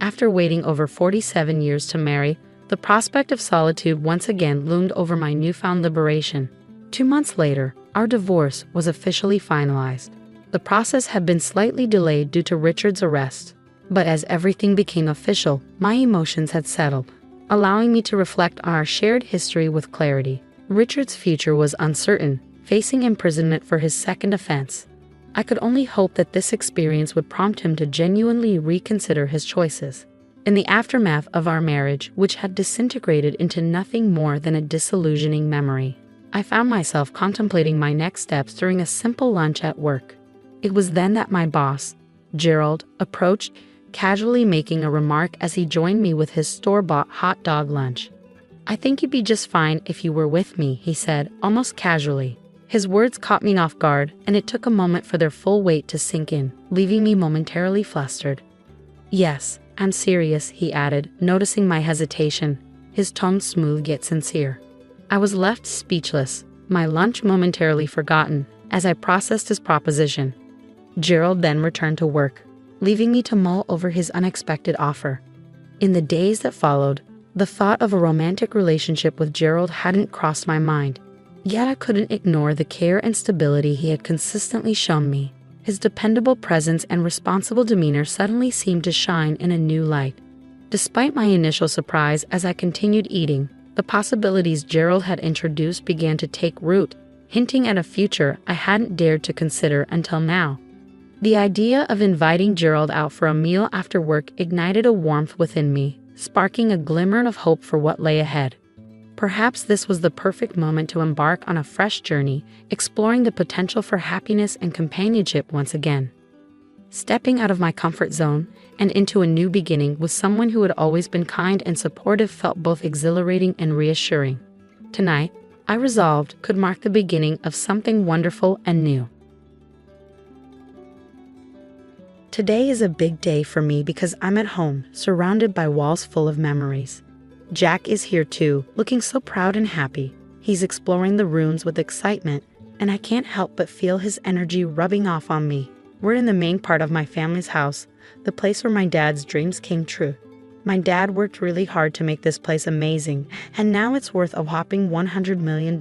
After waiting over 47 years to marry, The prospect of solitude once again loomed over my newfound liberation. 2 months later, our divorce was officially finalized. The process had been slightly delayed due to Richard's arrest, but as everything became official, my emotions had settled, allowing me to reflect on our shared history with clarity. Richard's future was uncertain, facing imprisonment for his second offense. I could only hope that this experience would prompt him to genuinely reconsider his choices. In the aftermath of our marriage, which had disintegrated into nothing more than a disillusioning memory, I found myself contemplating my next steps during a simple lunch at work. It was then that my boss, Gerald, approached, casually making a remark as he joined me with his store-bought hot dog lunch. "I think you'd be just fine if you were with me," he said, almost casually. His words caught me off guard, and it took a moment for their full weight to sink in, leaving me momentarily flustered. "Yes, I'm serious," he added, noticing my hesitation, his tone smooth yet sincere. I was left speechless, my lunch momentarily forgotten, as I processed his proposition. Gerald then returned to work, leaving me to mull over his unexpected offer. In the days that followed, the thought of a romantic relationship with Gerald hadn't crossed my mind, yet I couldn't ignore the care and stability he had consistently shown me. His dependable presence and responsible demeanor suddenly seemed to shine in a new light. Despite my initial surprise as I continued eating, the possibilities Gerald had introduced began to take root, hinting at a future I hadn't dared to consider until now. The idea of inviting Gerald out for a meal after work ignited a warmth within me, sparking a glimmer of hope for what lay ahead. Perhaps this was the perfect moment to embark on a fresh journey, exploring the potential for happiness and companionship once again. Stepping out of my comfort zone and into a new beginning with someone who had always been kind and supportive felt both exhilarating and reassuring. Tonight, I resolved, could mark the beginning of something wonderful and new. Today is a big day for me because I'm at home, surrounded by walls full of memories. Jack is here too, looking so proud and happy. He's exploring the rooms with excitement, and I can't help but feel his energy rubbing off on me. We're in the main part of my family's house, the place where my dad's dreams came true. My dad worked really hard to make this place amazing, and now it's worth a whopping $100 million.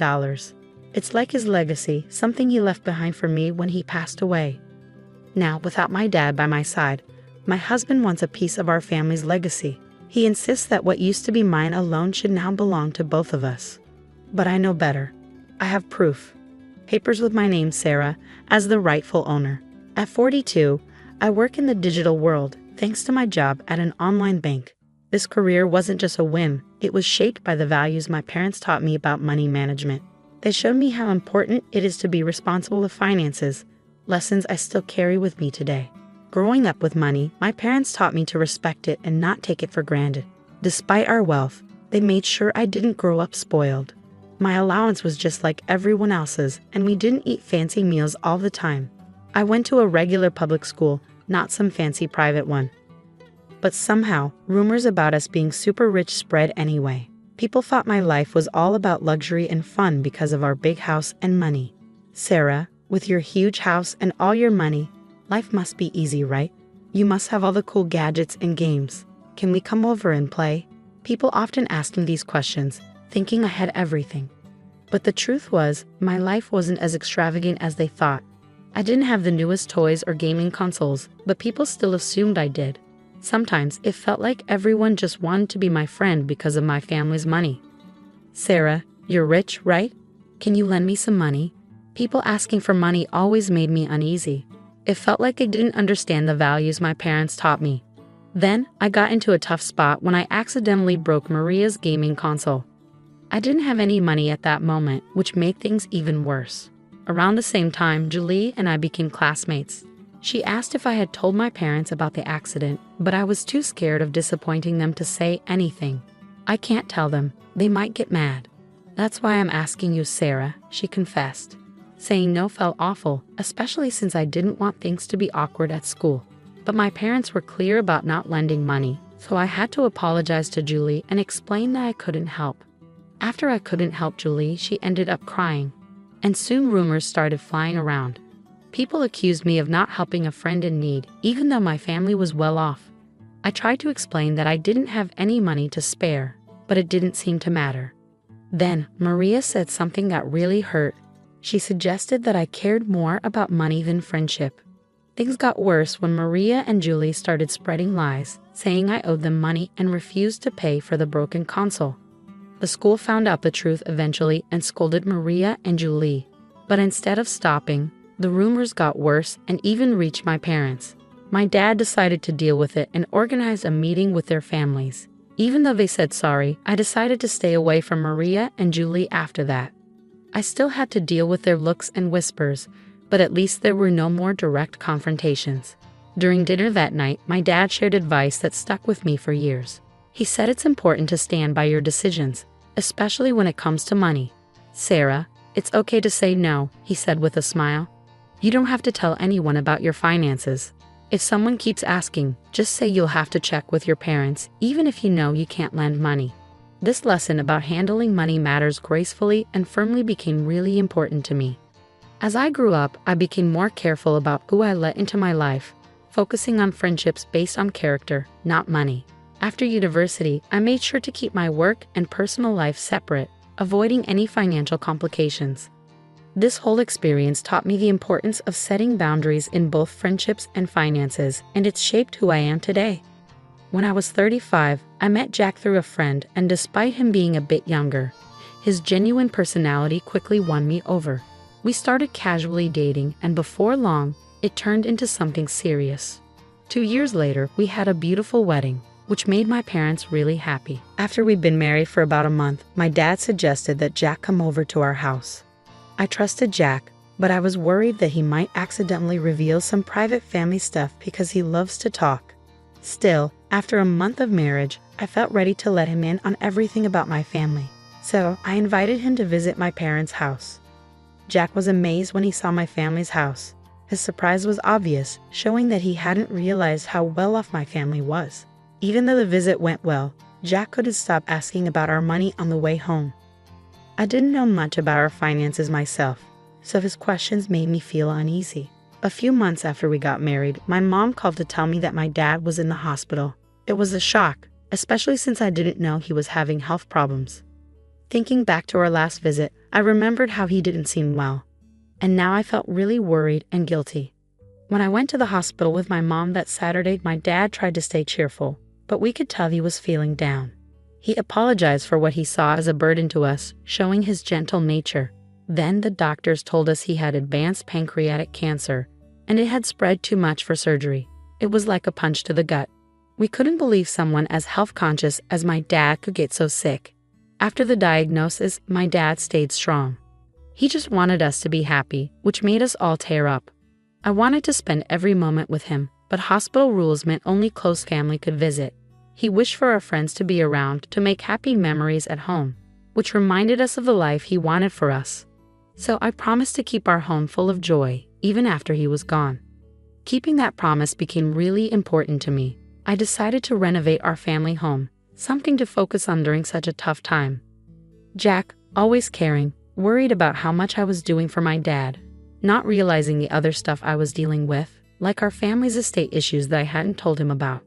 It's like his legacy, something he left behind for me when he passed away. Now, without my dad by my side, my husband wants a piece of our family's legacy. He insists that what used to be mine alone should now belong to both of us. But I know better. I have proof. Papers with my name, Sarah, as the rightful owner. At 42, I work in the digital world, thanks to my job at an online bank. This career wasn't just a whim, it was shaped by the values my parents taught me about money management. They showed me how important it is to be responsible with finances, lessons I still carry with me today. Growing up with money, my parents taught me to respect it and not take it for granted. Despite our wealth, they made sure I didn't grow up spoiled. My allowance was just like everyone else's, and we didn't eat fancy meals all the time. I went to a regular public school, not some fancy private one. But somehow, rumors about us being super rich spread anyway. People thought my life was all about luxury and fun because of our big house and money. "Sarah, with your huge house and all your money, life must be easy, right? You must have all the cool gadgets and games. Can we come over and play?" People often asked me these questions, thinking I had everything. But the truth was, my life wasn't as extravagant as they thought. I didn't have the newest toys or gaming consoles, but people still assumed I did. Sometimes it felt like everyone just wanted to be my friend because of my family's money. "Sarah, you're rich, right? Can you lend me some money?" People asking for money always made me uneasy. It felt like they didn't understand the values my parents taught me. Then, I got into a tough spot when I accidentally broke Maria's gaming console. I didn't have any money at that moment, which made things even worse. Around the same time, Julie and I became classmates. She asked if I had told my parents about the accident, but I was too scared of disappointing them to say anything. "I can't tell them, they might get mad. That's why I'm asking you, Sarah," she confessed. Saying no felt awful, especially since I didn't want things to be awkward at school. But my parents were clear about not lending money, so I had to apologize to Julie and explain that I couldn't help. After I couldn't help Julie, she ended up crying. And soon rumors started flying around. People accused me of not helping a friend in need, even though my family was well off. I tried to explain that I didn't have any money to spare, but it didn't seem to matter. Then, Maria said something that really hurt. She suggested that I cared more about money than friendship. Things got worse when Maria and Julie started spreading lies, saying I owed them money and refused to pay for the broken console. The school found out the truth eventually and scolded Maria and Julie. But instead of stopping, the rumors got worse and even reached my parents. My dad decided to deal with it and organized a meeting with their families. Even though they said sorry, I decided to stay away from Maria and Julie after that. I still had to deal with their looks and whispers, but at least there were no more direct confrontations. During dinner that night, my dad shared advice that stuck with me for years. He said it's important to stand by your decisions, especially when it comes to money. Sarah, it's okay to say no, he said with a smile. You don't have to tell anyone about your finances. If someone keeps asking, just say you'll have to check with your parents, even if you know you can't lend money. This lesson about handling money matters gracefully and firmly became really important to me. As I grew up, I became more careful about who I let into my life, focusing on friendships based on character, not money. After university, I made sure to keep my work and personal life separate, avoiding any financial complications. This whole experience taught me the importance of setting boundaries in both friendships and finances, and it's shaped who I am today. When I was 35, I met Jack through a friend, and despite him being a bit younger, his genuine personality quickly won me over. We started casually dating, and before long, it turned into something serious. 2 years later, we had a beautiful wedding, which made my parents really happy. After we'd been married for about a month, my dad suggested that Jack come over to our house. I trusted Jack, but I was worried that he might accidentally reveal some private family stuff because he loves to talk. Still, after a month of marriage, I felt ready to let him in on everything about my family. So, I invited him to visit my parents' house. Jack was amazed when he saw my family's house. His surprise was obvious, showing that he hadn't realized how well off my family was. Even though the visit went well, Jack couldn't stop asking about our money on the way home. I didn't know much about our finances myself, so his questions made me feel uneasy. A few months after we got married, my mom called to tell me that my dad was in the hospital. It was a shock, especially since I didn't know he was having health problems. Thinking back to our last visit, I remembered how he didn't seem well, and now I felt really worried and guilty. When I went to the hospital with my mom that Saturday, my dad tried to stay cheerful, but we could tell he was feeling down. He apologized for what he saw as a burden to us, showing his gentle nature. Then the doctors told us he had advanced pancreatic cancer, and it had spread too much for surgery. It was like a punch to the gut. We couldn't believe someone as health-conscious as my dad could get so sick. After the diagnosis, my dad stayed strong. He just wanted us to be happy, which made us all tear up. I wanted to spend every moment with him, but hospital rules meant only close family could visit. He wished for our friends to be around to make happy memories at home, which reminded us of the life he wanted for us. So I promised to keep our home full of joy, even after he was gone. Keeping that promise became really important to me. I decided to renovate our family home, something to focus on during such a tough time. Jack, always caring, worried about how much I was doing for my dad, not realizing the other stuff I was dealing with, like our family's estate issues that I hadn't told him about.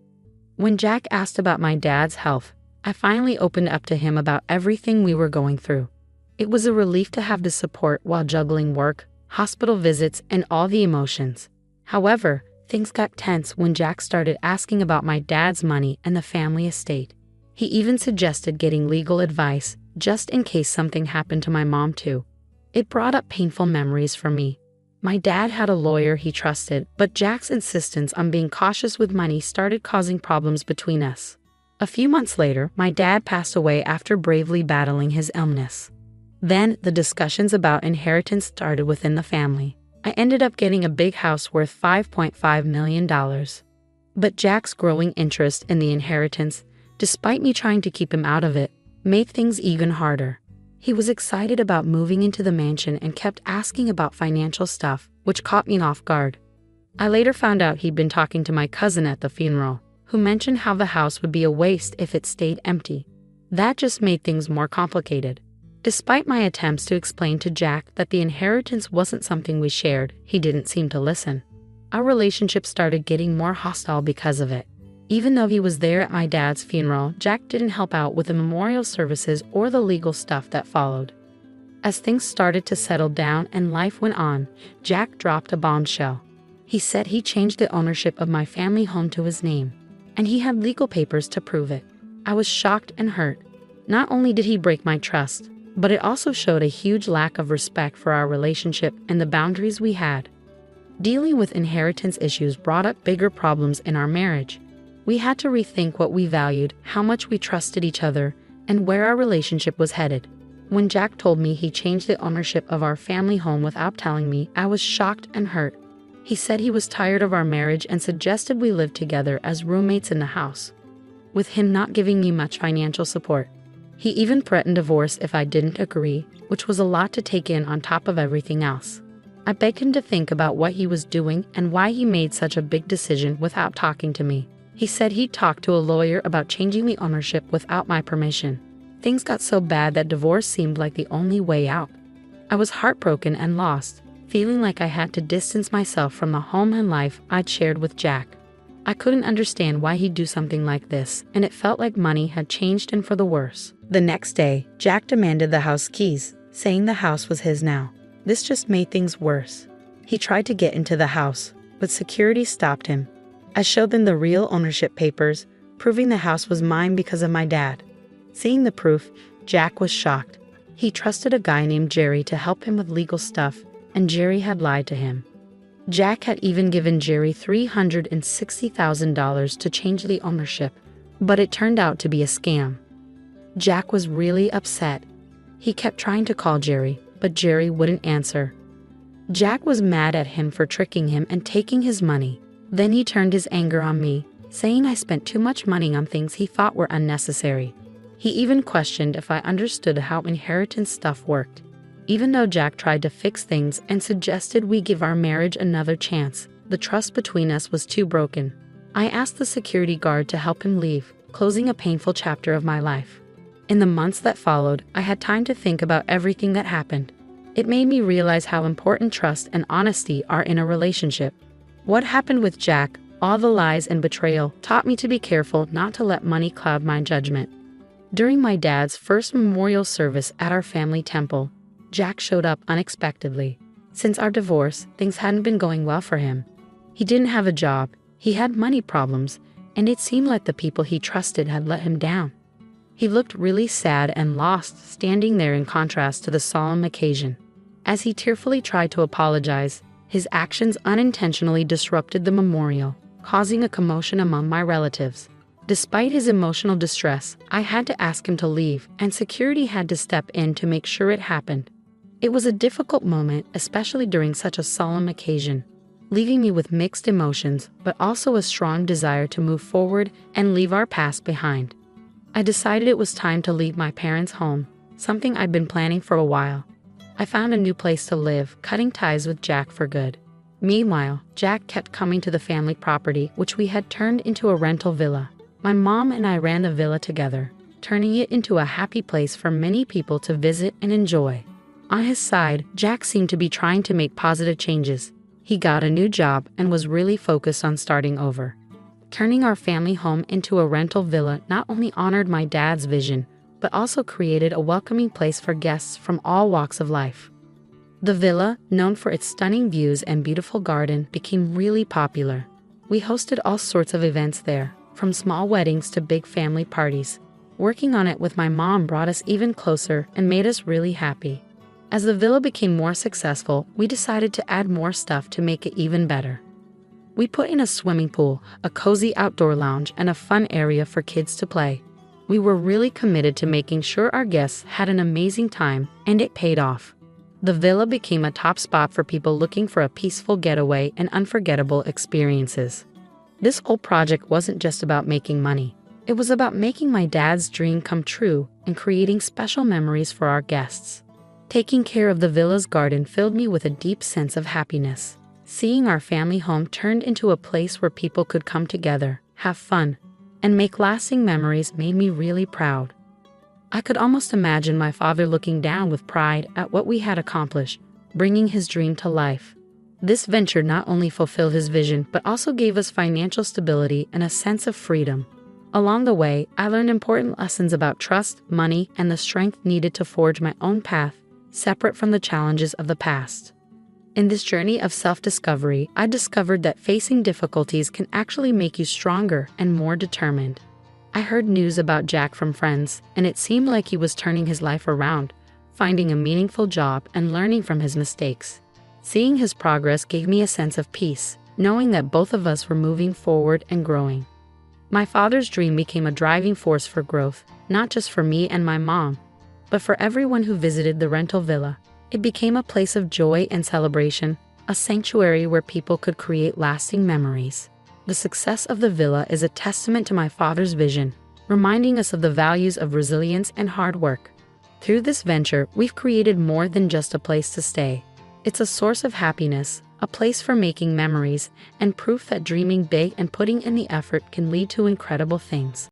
When Jack asked about my dad's health, I finally opened up to him about everything we were going through. It was a relief to have the support while juggling work, hospital visits, and all the emotions. However, things got tense when Jack started asking about my dad's money and the family estate. He even suggested getting legal advice, just in case something happened to my mom too. It brought up painful memories for me. My dad had a lawyer he trusted, but Jack's insistence on being cautious with money started causing problems between us. A few months later, my dad passed away after bravely battling his illness. Then, the discussions about inheritance started within the family. I ended up getting a big house worth $5.5 million. But Jack's growing interest in the inheritance, despite me trying to keep him out of it, made things even harder. He was excited about moving into the mansion and kept asking about financial stuff, which caught me off guard. I later found out he'd been talking to my cousin at the funeral, who mentioned how the house would be a waste if it stayed empty. That just made things more complicated. Despite my attempts to explain to Jack that the inheritance wasn't something we shared, he didn't seem to listen. Our relationship started getting more hostile because of it. Even though he was there at my dad's funeral, Jack didn't help out with the memorial services or the legal stuff that followed. As things started to settle down and life went on, Jack dropped a bombshell. He said he changed the ownership of my family home to his name, and he had legal papers to prove it. I was shocked and hurt. Not only did he break my trust, but it also showed a huge lack of respect for our relationship and the boundaries we had. Dealing with inheritance issues brought up bigger problems in our marriage. We had to rethink what we valued, how much we trusted each other, and where our relationship was headed. When Jack told me he changed the ownership of our family home without telling me, I was shocked and hurt. He said he was tired of our marriage and suggested we live together as roommates in the house, with him not giving me much financial support. He even threatened divorce if I didn't agree, which was a lot to take in on top of everything else. I begged him to think about what he was doing and why he made such a big decision without talking to me. He said he'd talked to a lawyer about changing the ownership without my permission. Things got so bad that divorce seemed like the only way out. I was heartbroken and lost, feeling like I had to distance myself from the home and life I'd shared with Jack. I couldn't understand why he'd do something like this, and it felt like money had changed and for the worse. The next day, Jack demanded the house keys, saying the house was his now. This just made things worse. He tried to get into the house, but security stopped him. I showed them the real ownership papers, proving the house was mine because of my dad. Seeing the proof, Jack was shocked. He trusted a guy named Jerry to help him with legal stuff, and Jerry had lied to him. Jack had even given Jerry $360,000 to change the ownership, but it turned out to be a scam. Jack was really upset. He kept trying to call Jerry, but Jerry wouldn't answer. Jack was mad at him for tricking him and taking his money. Then he turned his anger on me, saying I spent too much money on things he thought were unnecessary. He even questioned if I understood how inheritance stuff worked. Even though Jack tried to fix things and suggested we give our marriage another chance, the trust between us was too broken. I asked the security guard to help him leave, closing a painful chapter of my life. In the months that followed, I had time to think about everything that happened. It made me realize how important trust and honesty are in a relationship. What happened with Jack, all the lies and betrayal, taught me to be careful not to let money cloud my judgment. During my dad's first memorial service at our family temple, Jack showed up unexpectedly. Since our divorce, things hadn't been going well for him. He didn't have a job, he had money problems, and it seemed like the people he trusted had let him down. He looked really sad and lost, standing there in contrast to the solemn occasion. As he tearfully tried to apologize, his actions unintentionally disrupted the memorial, causing a commotion among my relatives. Despite his emotional distress, I had to ask him to leave, and security had to step in to make sure it happened. It was a difficult moment, especially during such a solemn occasion, leaving me with mixed emotions, but also a strong desire to move forward and leave our past behind. I decided it was time to leave my parents' home, something I'd been planning for a while. I found a new place to live, cutting ties with Jack for good. Meanwhile, Jack kept coming to the family property, which we had turned into a rental villa. My mom and I ran the villa together, turning it into a happy place for many people to visit and enjoy. On his side, Jack seemed to be trying to make positive changes. He got a new job and was really focused on starting over. Turning our family home into a rental villa not only honored my dad's vision, but also created a welcoming place for guests from all walks of life. The villa, known for its stunning views and beautiful garden, became really popular. We hosted all sorts of events there, from small weddings to big family parties. Working on it with my mom brought us even closer and made us really happy. As the villa became more successful, we decided to add more stuff to make it even better. We put in a swimming pool, a cozy outdoor lounge, and a fun area for kids to play. We were really committed to making sure our guests had an amazing time, and it paid off. The villa became a top spot for people looking for a peaceful getaway and unforgettable experiences. This whole project wasn't just about making money. It was about making my dad's dream come true and creating special memories for our guests. Taking care of the villa's garden filled me with a deep sense of happiness. Seeing our family home turned into a place where people could come together, have fun, and make lasting memories made me really proud. I could almost imagine my father looking down with pride at what we had accomplished, bringing his dream to life. This venture not only fulfilled his vision, but also gave us financial stability and a sense of freedom. Along the way, I learned important lessons about trust, money, and the strength needed to forge my own path, separate from the challenges of the past. In this journey of self-discovery, I discovered that facing difficulties can actually make you stronger and more determined. I heard news about Jack from friends, and it seemed like he was turning his life around, finding a meaningful job and learning from his mistakes. Seeing his progress gave me a sense of peace, knowing that both of us were moving forward and growing. My father's dream became a driving force for growth, not just for me and my mom, but for everyone who visited the rental villa. It became a place of joy and celebration, a sanctuary where people could create lasting memories. The success of the villa is a testament to my father's vision, reminding us of the values of resilience and hard work. Through this venture, we've created more than just a place to stay. It's a source of happiness, a place for making memories, and proof that dreaming big and putting in the effort can lead to incredible things.